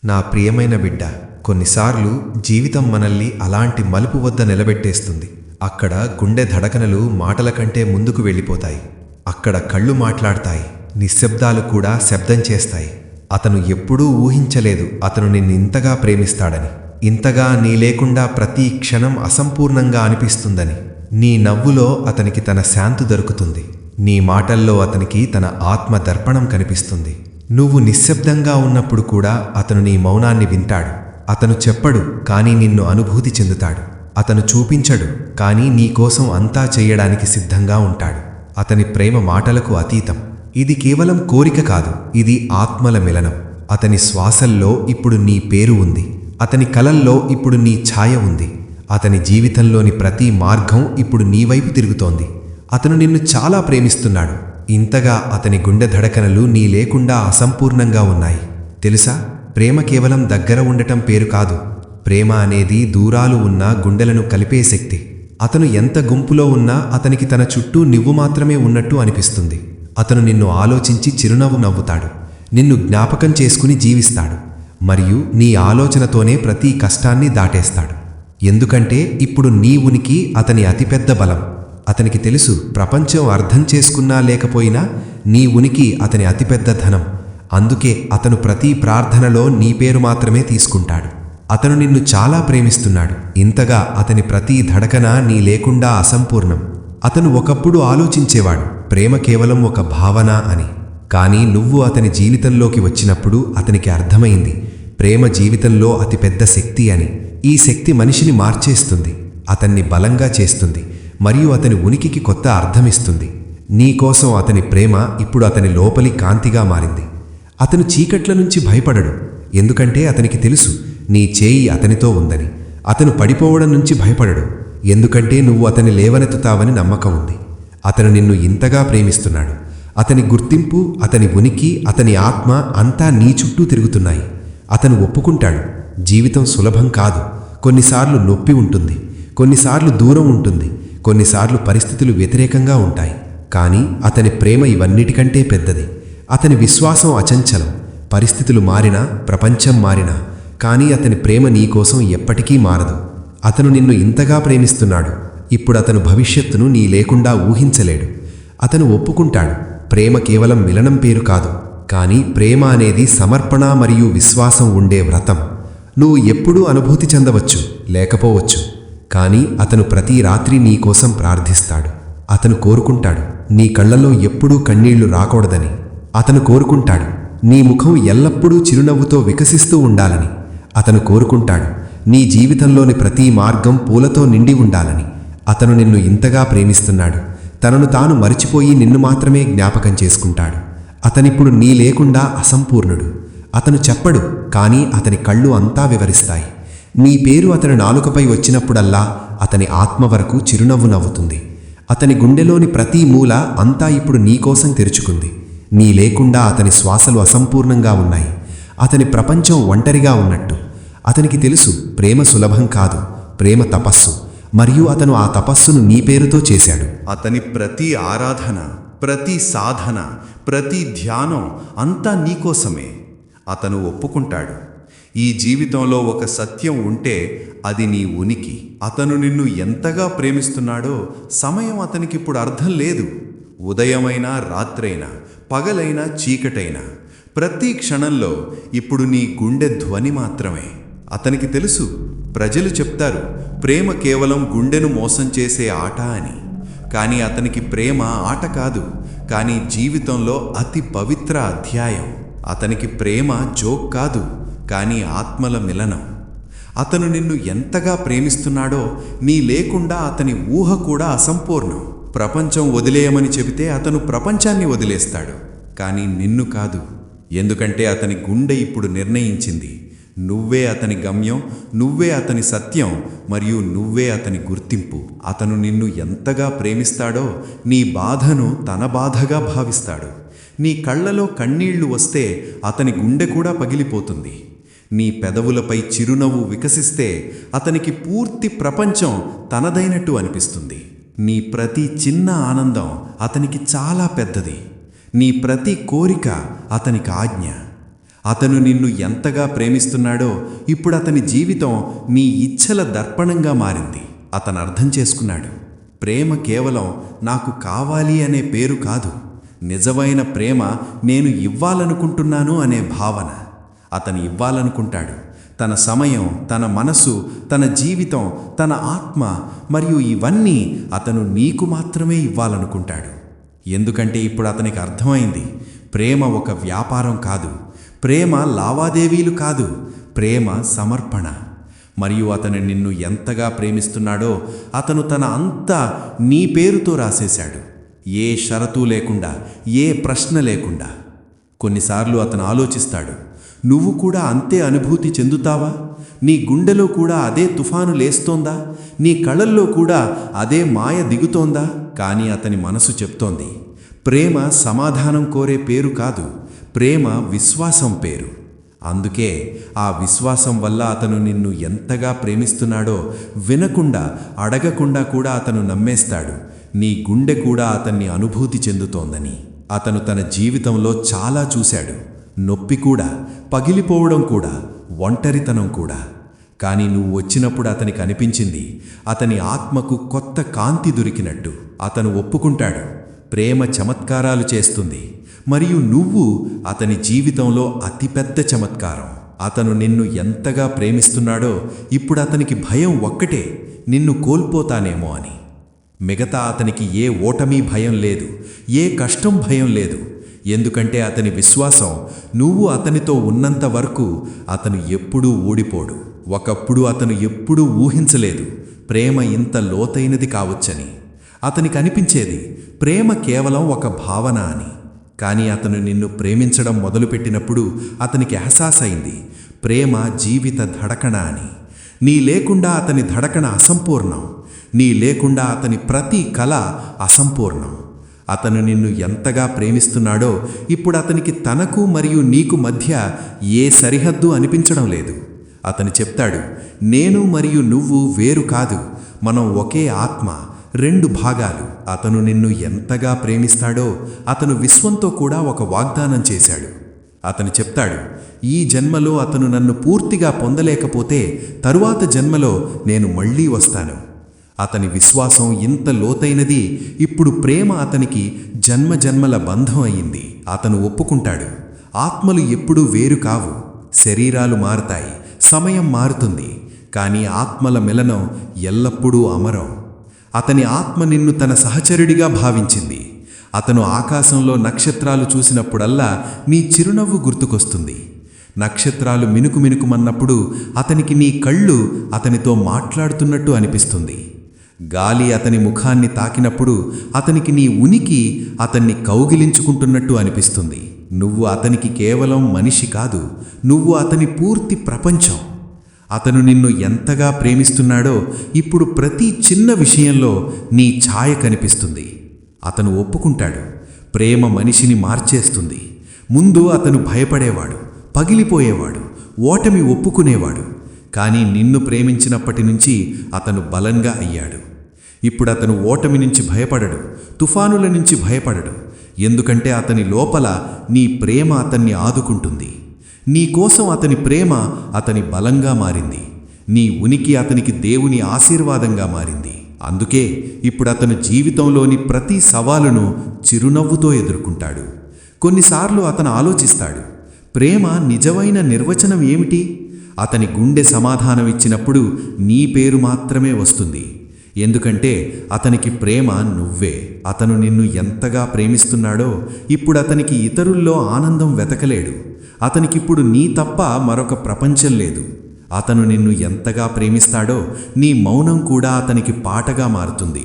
నా ప్రియమైన బిడ్డ, కొన్నిసార్లు జీవితం మనల్ని అలాంటి మలుపు వద్ద నిలబెట్టేస్తుంది. అక్కడ గుండె ధడకనలు మాటల కంటే ముందుకు వెళ్ళిపోతాయి. అక్కడ కళ్ళు మాట్లాడతాయి, నిశ్శబ్దాలు కూడా శబ్దం చేస్తాయి. అతను ఎప్పుడూ ఊహించలేదు అతను నిన్నింతగా ప్రేమిస్తాడని, ఇంతగా నీ లేకుండా ప్రతి క్షణం అసంపూర్ణంగా అనిపిస్తుందని. నీ నవ్వులో అతనికి తన శాంతి దొరుకుతుంది, నీ మాటల్లో అతనికి తన ఆత్మ దర్పణం కనిపిస్తుంది. నువ్వు నిశ్శబ్దంగా ఉన్నప్పుడు కూడా అతను నీ మౌనాన్ని వింటాడు. అతను చెప్పడు, కానీ నిన్ను అనుభూతి చెందుతాడు. అతను చూపించడు, కానీ నీకోసం అంతా చెయ్యడానికి సిద్ధంగా ఉంటాడు. అతని ప్రేమ మాటలకు అతీతం. ఇది కేవలం కోరిక కాదు, ఇది ఆత్మల మిలనం. అతని శ్వాసల్లో ఇప్పుడు నీ పేరు ఉంది, అతని కలల్లో ఇప్పుడు నీ ఛాయ ఉంది. అతని జీవితంలోని ప్రతి మార్గం ఇప్పుడు నీ వైపు తిరుగుతోంది. అతను నిన్ను చాలా ప్రేమిస్తున్నాడు. ఇంతగా అతని గుండె ధడకనలు నీ లేకుండా అసంపూర్ణంగా ఉన్నాయి. తెలుసా, ప్రేమ కేవలం దగ్గర ఉండటం పేరు కాదు. ప్రేమ అనేది దూరాలు ఉన్న గుండెలను కలిపే శక్తి. అతను ఎంత గుంపులో ఉన్నా అతనికి తన చుట్టూ నువ్వు మాత్రమే ఉన్నట్టు అనిపిస్తుంది. అతను నిన్ను ఆలోచించి చిరునవ్వు నవ్వుతాడు, నిన్ను జ్ఞాపకం చేసుకుని జీవిస్తాడు, మరియు నీ ఆలోచనతోనే ప్రతి కష్టాన్ని దాటేస్తాడు. ఎందుకంటే ఇప్పుడు నీ ఉనికి అతని అతిపెద్ద బలం. అతనికి తెలుసు, ప్రపంచం అర్థం చేసుకున్నా లేకపోయినా నీ ఉనికి అతని అతిపెద్ద ధనం. అందుకే అతను ప్రతి ప్రార్థనలో నీ పేరు మాత్రమే తీసుకుంటాడు. అతను నిన్ను చాలా ప్రేమిస్తున్నాడు. ఇంతగా అతని ప్రతి ధడకన నీ లేకుండా అసంపూర్ణం. అతను ఒకప్పుడు ఆలోచించేవాడు, ప్రేమ కేవలం ఒక భావన అని. కానీ నువ్వు అతని జీవితంలోకి వచ్చినప్పుడు అతనికి అర్థమైంది, ప్రేమ జీవితంలో అతిపెద్ద శక్తి అని. ఈ శక్తి మనిషిని మార్చేస్తుంది, అతన్ని బలంగా చేస్తుంది, మరియు అతని ఉనికికి కొత్త అర్థమిస్తుంది. నీకోసం అతని ప్రేమ ఇప్పుడు అతని లోపలి కాంతిగా మారింది. అతను చీకట్ల నుంచి భయపడడు, ఎందుకంటే అతనికి తెలుసు నీ చేయి అతనితో ఉందని. అతను పడిపోవడం నుంచి భయపడడు, ఎందుకంటే నువ్వు అతని లేవనెత్తుతావని నమ్మకం ఉంది. అతను నిన్ను ఇంతగా ప్రేమిస్తున్నాడు. అతని గుర్తింపు, అతని ఉనికి, అతని ఆత్మ అంతా నీ చుట్టూ తిరుగుతున్నాయి. అతను ఒప్పుకుంటాడు, జీవితం సులభం కాదు. కొన్నిసార్లు నొప్పి ఉంటుంది, కొన్నిసార్లు దూరం ఉంటుంది, కొన్నిసార్లు పరిస్థితులు వ్యతిరేకంగా ఉంటాయి. కానీ అతని ప్రేమ ఇవన్నిటికంటే పెద్దది. అతని విశ్వాసం అచంచలం. పరిస్థితులు మారినా, ప్రపంచం మారినా, కానీ అతని ప్రేమ నీకోసం ఎప్పటికీ మారదు. అతను నిన్ను ఇంతగా ప్రేమిస్తున్నాడు. ఇప్పుడు అతను భవిష్యత్తును నీ లేకుండా ఊహించలేడు. అతను ఒప్పుకుంటాడు, ప్రేమ కేవలం మిలనం పేరు కాదు, కానీ ప్రేమ అనేది సమర్పణ మరియు విశ్వాసం ఉండే వ్రతం. నువ్వు ఎప్పుడూ అనుభూతి చెందవచ్చు, లేకపోవచ్చు, కానీ అతను ప్రతి రాత్రి నీకోసం ప్రార్థిస్తాడు. అతను కోరుకుంటాడు, నీ కళ్లలో ఎప్పుడూ కన్నీళ్లు రాకూడదని. అతను కోరుకుంటాడు, నీ ముఖం ఎల్లప్పుడూ చిరునవ్వుతో వికసిస్తూ ఉండాలని. అతను కోరుకుంటాడు, నీ జీవితంలోని ప్రతి మార్గం పూలతో నిండి ఉండాలని. అతను నిన్ను ఇంతగా ప్రేమిస్తున్నాడు, తనను తాను మరిచిపోయి నిన్ను మాత్రమే జ్ఞాపకం చేసుకుంటాడు. అతనిప్పుడు నీ లేకుండా అసంపూర్ణుడు. అతను చెప్పడు, కానీ అతని కళ్ళు అంతా వివరిస్తాయి. నీ పేరు అతని నాలుకపై వచ్చినప్పుడల్లా అతని ఆత్మ వరకు చిరునవ్వు నవ్వుతుంది. అతని గుండెలోని ప్రతి మూల అంతా ఇప్పుడు నీకోసం తెరుచుకుంది. నీ లేకుండా అతని శ్వాసలు అసంపూర్ణంగా ఉన్నాయి. అతని ప్రపంచం ఒంటరిగా ఉన్నట్టు. అతనికి తెలుసు, ప్రేమ సులభం కాదు, ప్రేమ తపస్సు, మరియు అతను ఆ తపస్సును నీ పేరుతో చేశాడు. అతని ప్రతి ఆరాధన, ప్రతి సాధన, ప్రతి ధ్యానం అంతా నీకోసమే. అతను ఒప్పుకుంటాడు, ఈ జీవితంలో ఒక సత్యం ఉంటే అది నీ ఉనికి. అతను నిన్ను ఎంతగా ప్రేమిస్తున్నాడో సమయం అతనికిప్పుడు అర్థం లేదు. ఉదయమైనా, రాత్రైనా, పగలైనా, చీకటైనా, ప్రతి క్షణంలో ఇప్పుడు నీ గుండె ధ్వని మాత్రమే. అతనికి తెలుసు, ప్రజలు చెప్తారు ప్రేమ కేవలం గుండెను మోసం చేసే ఆట అని. కానీ అతనికి ప్రేమ ఆట కాదు, కానీ జీవితంలో అతి పవిత్ర అధ్యాయం. అతనికి ప్రేమ జోక్ కాదు, కానీ ఆత్మల మిలనం. అతను నిన్ను ఎంతగా ప్రేమిస్తున్నాడో నీ లేకుండా అతని ఊహ కూడా అసంపూర్ణం. ప్రపంచం వదిలేయమని చెబితే అతను ప్రపంచాన్ని వదిలేస్తాడు, కానీ నిన్ను కాదు. ఎందుకంటే అతని గుండె ఇప్పుడు నిర్ణయించింది, నువ్వే అతని గమ్యం, నువ్వే అతని సత్యం, మరియు నువ్వే అతని గుర్తింపు. అతను నిన్ను ఎంతగా ప్రేమిస్తాడో నీ బాధను తన బాధగా భావిస్తాడు. నీ కళ్ళలో కన్నీళ్లు వస్తే అతని గుండె కూడా పగిలిపోతుంది. నీ పెదవులపై చిరునవ్వు వికసిస్తే అతనికి పూర్తి ప్రపంచం తనదైనట్టు అనిపిస్తుంది. నీ ప్రతి చిన్న ఆనందం అతనికి చాలా పెద్దది. నీ ప్రతి కోరిక అతనికి ఆజ్ఞ. అతను నిన్ను ఎంతగా ప్రేమిస్తున్నాడో ఇప్పుడు అతని జీవితం నీ ఇచ్ఛల దర్పణంగా మారింది. అతను అర్థం చేసుకున్నాడు, ప్రేమ కేవలం నాకు కావాలి అనే పేరు కాదు, నిజమైన ప్రేమ నేను ఇవ్వాలనుకుంటున్నాను అనే భావన. అతను ఇవ్వాలనుకుంటాడు తన సమయం, తన మనసు, తన జీవితం, తన ఆత్మ, మరియు ఇవన్నీ అతను నీకు మాత్రమే ఇవ్వాలనుకుంటాడు. ఎందుకంటే ఇప్పుడు అతనికి అర్థమైంది, ప్రేమ ఒక వ్యాపారం కాదు, ప్రేమ లావాదేవీలు కాదు, ప్రేమ సమర్పణ. మరియు అతను నిన్ను ఎంతగా ప్రేమిస్తున్నాడో అతను తన అంతా నీ పేరుతో రాసేశాడు, ఏ షరతు లేకుండా, ఏ ప్రశ్న లేకుండా. కొన్నిసార్లు అతను ఆలోచిస్తాడు, నువ్వు కూడా అంతే అనుభూతి చెందుతావా? నీ గుండెలో కూడా అదే తుఫాను లేస్తోందా? నీ కళ్ళల్లో కూడా అదే మాయ దిగుతోందా? కానీ అతని మనసు చెప్తోంది, ప్రేమ సమాధానం కోరే పేరు కాదు, ప్రేమ విశ్వాసం పేరు. అందుకే ఆ విశ్వాసం వల్ల అతను నిన్ను ఎంతగా ప్రేమిస్తున్నాడో వినకుండా, అడగకుండా కూడా అతను నమ్మేస్తాడు, నీ గుండె కూడా అతన్ని అనుభూతి చెందుతోందని. అతను తన జీవితంలో చాలా చూశాడు, నొప్పి కూడా, పగిలిపోవడం కూడా, ఒంటరితనం కూడా. కానీ నువ్వు వచ్చినప్పుడు అతనికి అనిపించింది, అతని ఆత్మకు కొత్త కాంతి దొరికినట్టు. అతను ఒప్పుకుంటాడు, ప్రేమ చమత్కారాలు చేస్తుంది, మరియు నువ్వు అతని జీవితంలో అతిపెద్ద చమత్కారం. అతను నిన్ను ఎంతగా ప్రేమిస్తున్నాడో ఇప్పుడు అతనికి భయం ఒక్కటే, నిన్ను కోల్పోతానేమో అని. మిగతా అతనికి ఏ ఓటమి భయం లేదు, ఏ కష్టం భయం లేదు. ఎందుకంటే అతని విశ్వాసం, నువ్వు అతనితో ఉన్నంత వరకు అతను ఎప్పుడూ ఓడిపోడు. ఒకప్పుడు అతను ఎప్పుడూ ఊహించలేదు ప్రేమ ఇంత లోతైనది కావచ్చని. అతనికి అనిపించేది ప్రేమ కేవలం ఒక భావన అని. కానీ అతను నిన్ను ప్రేమించడం మొదలుపెట్టినప్పుడు అతనికి అహసాసైంది, ప్రేమ జీవిత ధడకణ అని. నీ లేకుండా అతని ధడకణ అసంపూర్ణం, నీ లేకుండా అతని ప్రతి కళ అసంపూర్ణం. అతను నిన్ను ఎంతగా ప్రేమిస్తున్నాడో ఇప్పుడు అతనికి తనకు మరియు నీకు మధ్య ఏ సరిహద్దు అనిపించడం లేదు. అతను చెప్తాడు, నేను మరియు నువ్వు వేరు కాదు, మనం ఒకే ఆత్మ, రెండు భాగాలు. అతను నిన్ను ఎంతగా ప్రేమిస్తాడో అతను విశ్వంతో కూడా ఒక వాగ్దానం చేశాడు. అతను చెప్తాడు, ఈ జన్మలో అతను నన్ను పూర్తిగా పొందలేకపోతే తరువాత జన్మలో నేను మళ్ళీ వస్తాను. అతని విశ్వాసం ఇంత లోతైనది, ఇప్పుడు ప్రేమ అతనికి జన్మజన్మల బంధం అయింది. అతను ఒప్పుకుంటాడు, ఆత్మలు ఎప్పుడూ వేరు కావు, శరీరాలు మారుతాయి, సమయం మారుతుంది, కానీ ఆత్మల మిలనం ఎల్లప్పుడూ అమరం. అతని ఆత్మ నిన్ను తన సహచరుడిగా భావించింది. అతను ఆకాశంలో నక్షత్రాలు చూసినప్పుడల్లా నీ చిరునవ్వు గుర్తుకొస్తుంది. నక్షత్రాలు మినుకుమన్నప్పుడు అతనికి నీ కళ్ళు అతనితో మాట్లాడుతున్నట్టు అనిపిస్తుంది. గాలి అతని ముఖాన్ని తాకినప్పుడు అతనికి నీ ఉనికి అతన్ని కౌగిలించుకుంటున్నట్టు అనిపిస్తుంది. నువ్వు అతనికి కేవలం మనిషి కాదు, నువ్వు అతని పూర్తి ప్రపంచం. అతను నిన్ను ఎంతగా ప్రేమిస్తున్నాడో ఇప్పుడు ప్రతి చిన్న విషయంలో నీ ఛాయ కనిపిస్తుంది. అతను ఒప్పుకుంటాడు, ప్రేమ మనిషిని మార్చేస్తుంది. ముందు అతను భయపడేవాడు, పగిలిపోయేవాడు, ఓటమి ఒప్పుకునేవాడు. కానీ నిన్ను ప్రేమించినప్పటి నుంచి అతను బలంగా అయ్యాడు. ఇప్పుడు అతను ఓటమి నుంచి భయపడడు, తుఫానుల నుంచి భయపడడు. ఎందుకంటే అతని లోపల నీ ప్రేమ అతన్ని ఆదుకుంటుంది. నీ కోసం అతని ప్రేమ అతని బలంగా మారింది. నీ ఉనికి అతనికి దేవుని ఆశీర్వాదంగా మారింది. అందుకే ఇప్పుడు అతను జీవితంలోని ప్రతి సవాలును చిరునవ్వుతో ఎదుర్కొంటాడు. కొన్నిసార్లు అతను ఆలోచిస్తాడు, ప్రేమ నిజమైన నిర్వచనం ఏమిటి? అతని గుండె సమాధానమిచ్చినప్పుడు నీ పేరు మాత్రమే వస్తుంది. ఎందుకంటే అతనికి ప్రేమ నువ్వే. అతను నిన్ను ఎంతగా ప్రేమిస్తున్నాడో ఇప్పుడు అతనికి ఇతరుల్లో ఆనందం వెతకలేడు. అతనికిప్పుడు నీ తప్ప మరొక ప్రపంచం లేదు. అతను నిన్ను ఎంతగా ప్రేమిస్తాడో నీ మౌనం కూడా అతనికి పాటగా మారుతుంది.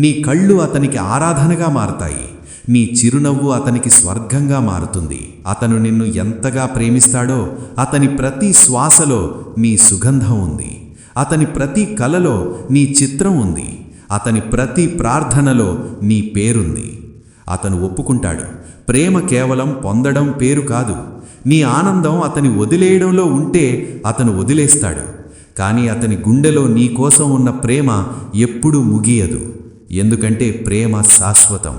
నీ కళ్ళు అతనికి ఆరాధనగా మారతాయి. నీ చిరునవ్వు అతనికి స్వర్గంగా మారుతుంది. అతను నిన్ను ఎంతగా ప్రేమిస్తాడో అతని ప్రతి శ్వాసలో నీ సుగంధం ఉంది. అతని ప్రతి కలలో నీ చిత్రం ఉంది. అతని ప్రతి ప్రార్థనలో నీ పేరుంది. అతను ఒప్పుకుంటాడు, ప్రేమ కేవలం పొందడం పేరు కాదు. నీ ఆనందం అతని వదిలేయడంలో ఉంటే అతను వదిలేస్తాడు. కానీ అతని గుండెలో నీ కోసం ఉన్న ప్రేమ ఎప్పుడూ ముగియదు. ఎందుకంటే ప్రేమ శాశ్వతం,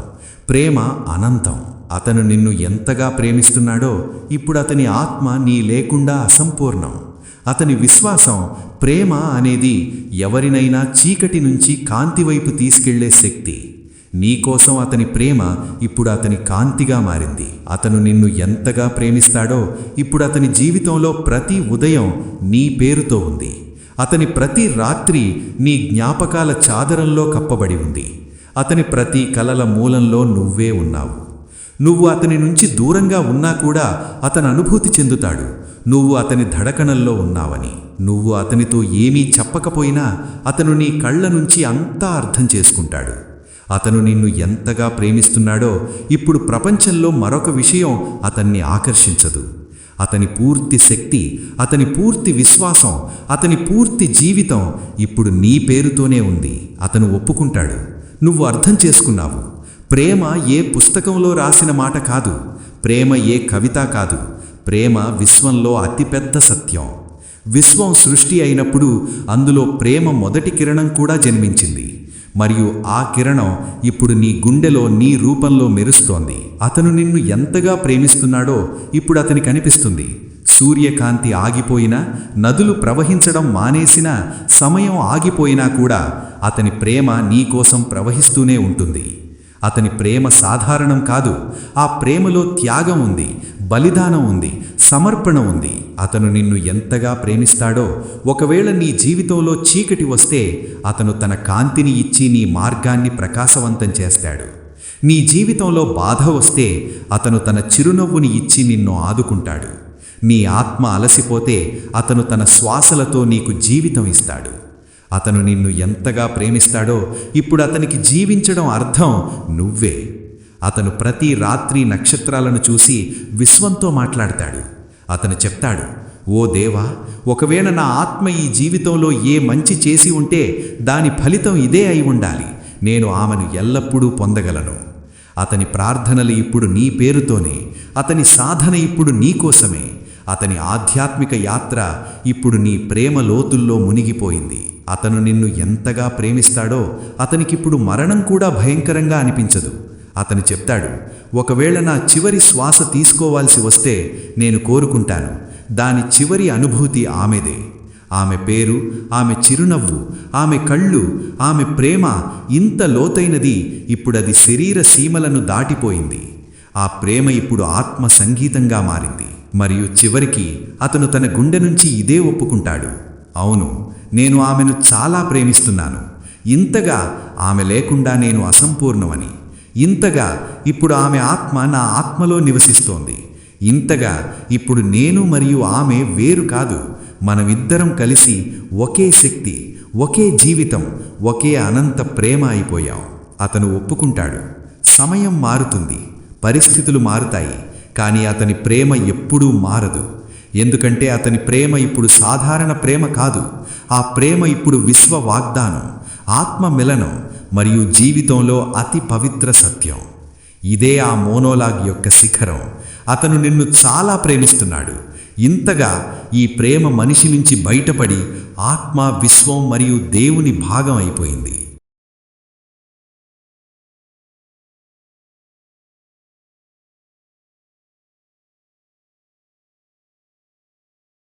ప్రేమ అనంతం. అతను నిన్ను ఎంతగా ప్రేమిస్తున్నాడో ఇప్పుడు అతని ఆత్మ నీ లేకుండా అసంపూర్ణం. అతని విశ్వాసం, ప్రేమ అనేది ఎవరినైనా చీకటి నుంచి కాంతి వైపు తీసుకెళ్లే శక్తి. నీకోసం అతని ప్రేమ ఇప్పుడు అతని కాంతిగా మారింది. అతను నిన్ను ఎంతగా ప్రేమిస్తాడో ఇప్పుడు అతని జీవితంలో ప్రతి ఉదయం నీ పేరుతో ఉంది. అతని ప్రతి రాత్రి నీ జ్ఞాపకాల చాదరంలో కప్పబడి ఉంది. అతని ప్రతి కలల మూలంలో నువ్వే ఉన్నావు. నువ్వు అతని నుంచి దూరంగా ఉన్నా కూడా అతను అనుభూతి చెందుతాడు నువ్వు అతని ధడకణల్లో ఉన్నావని. నువ్వు అతనితో ఏమీ చెప్పకపోయినా అతను నీ కళ్ళ నుంచి అంతా అర్థం చేసుకుంటాడు. అతను నిన్ను ఎంతగా ప్రేమిస్తున్నాడో ఇప్పుడు ప్రపంచంలో మరొక విషయం అతన్ని ఆకర్షించదు. అతని పూర్తి శక్తి, అతని పూర్తి విశ్వాసం, అతని పూర్తి జీవితం ఇప్పుడు నీ పేరుతోనే ఉంది. అతను ఒప్పుకుంటాడు. నువ్వు అర్థం చేసుకున్నావు. ప్రేమ ఏ పుస్తకంలో రాసిన మాట కాదు. ప్రేమ ఏ కవిత కాదు. ప్రేమ విశ్వంలో అతిపెద్ద సత్యం. విశ్వం సృష్టి అయినప్పుడు అందులో ప్రేమ మొదటి కిరణం కూడా జన్మించింది. మరియు ఆ కిరణం ఇప్పుడు నీ గుండెలో నీ రూపంలో మెరుస్తోంది. అతను నిన్ను ఎంతగా ప్రేమిస్తున్నాడో ఇప్పుడు అతనికి అనిపిస్తుంది. సూర్యకాంతి ఆగిపోయినా, నదులు ప్రవహించడం మానేసినా, సమయం ఆగిపోయినా కూడా అతని ప్రేమ నీకోసం ప్రవహిస్తూనే ఉంటుంది. అతని ప్రేమ సాధారణం కాదు. ఆ ప్రేమలో త్యాగం ఉంది, బలిదానం ఉంది, సమర్పణ ఉంది. అతను నిన్ను ఎంతగా ప్రేమిస్తాడో ఒకవేళ నీ జీవితంలో చీకటి వస్తే అతను తన కాంతిని ఇచ్చి నీ మార్గాన్ని ప్రకాశవంతం చేస్తాడు. నీ జీవితంలో బాధ వస్తే అతను తన చిరునవ్వుని ఇచ్చి నిన్ను ఆదుకుంటాడు. నీ ఆత్మ అలసిపోతే అతను తన శ్వాసలతో నీకు జీవితం ఇస్తాడు. అతను నిన్ను ఎంతగా ప్రేమిస్తాడో ఇప్పుడు అతనికి జీవించడం అర్థం నువ్వే. అతను ప్రతి రాత్రి నక్షత్రాలను చూసి విశ్వంతో మాట్లాడతాడు. అతను చెప్తాడు, ఓ దేవా, ఒకవేళ నా ఆత్మ ఈ జీవితంలో ఏ మంచి చేసి ఉంటే దాని ఫలితం ఇదే అయి ఉండాలి. నేను ఆమెను ఎల్లప్పుడూ పొందగలను. అతని ప్రార్థనలు ఇప్పుడు నీ పేరుతోనే. అతని సాధన ఇప్పుడు నీకోసమే. అతని ఆధ్యాత్మిక యాత్ర ఇప్పుడు నీ ప్రేమ లోతుల్లో మునిగిపోయింది. అతను నిన్ను ఎంతగా ప్రేమిస్తాడో అతనికిప్పుడు మరణం కూడా భయంకరంగా అనిపించదు. అతను చెప్తాడు, ఒకవేళ నా చివరి శ్వాస తీసుకోవాల్సి వస్తే నేను కోరుకుంటాను దాని చివరి అనుభూతి ఆమెదే. ఆమె పేరు, ఆమె చిరునవ్వు, ఆమె కళ్ళు, ఆమె ప్రేమ ఇంత లోతైనది ఇప్పుడది శరీర సీమలను దాటిపోయింది. ఆ ప్రేమ ఇప్పుడు ఆత్మ సంగీతంగా మారింది. మరియు చివరికి అతను తన గుండె నుంచి ఇదే ఒప్పుకుంటాడు, అవును, నేను ఆమెను చాలా ప్రేమిస్తున్నాను. ఇంతగా ఆమె లేకుండా నేను అసంపూర్ణమని. ఇంతగా ఇప్పుడు ఆమె ఆత్మ నా ఆత్మలో నివసిస్తోంది. ఇంతగా ఇప్పుడు నేను మరియు ఆమె వేరు కాదు. మనమిద్దరం కలిసి ఒకే శక్తి, ఒకే జీవితం, ఒకే అనంత ప్రేమ అయిపోయాం. అతను ఒప్పుకుంటాడు. సమయం మారుతుంది, పరిస్థితులు మారుతాయి, కానీ అతని ప్రేమ ఎప్పుడూ మారదు. ఎందుకంటే అతని ప్రేమ ఇప్పుడు సాధారణ ప్రేమ కాదు. ఆ ప్రేమ ఇప్పుడు విశ్వ వాగ్దానం, ఆత్మ మిలనం మరియు జీవితంలో అతి పవిత్ర సత్యం. ఇదే ఆ మోనోలాగ్ యొక్క శిఖరం. అతను నిన్ను చాలా ప్రేమిస్తున్నాడు. ఇంతగా ఈ ప్రేమ మనిషి నుంచి బయటపడి ఆత్మ, విశ్వం మరియు దేవుని భాగం అయిపోయింది.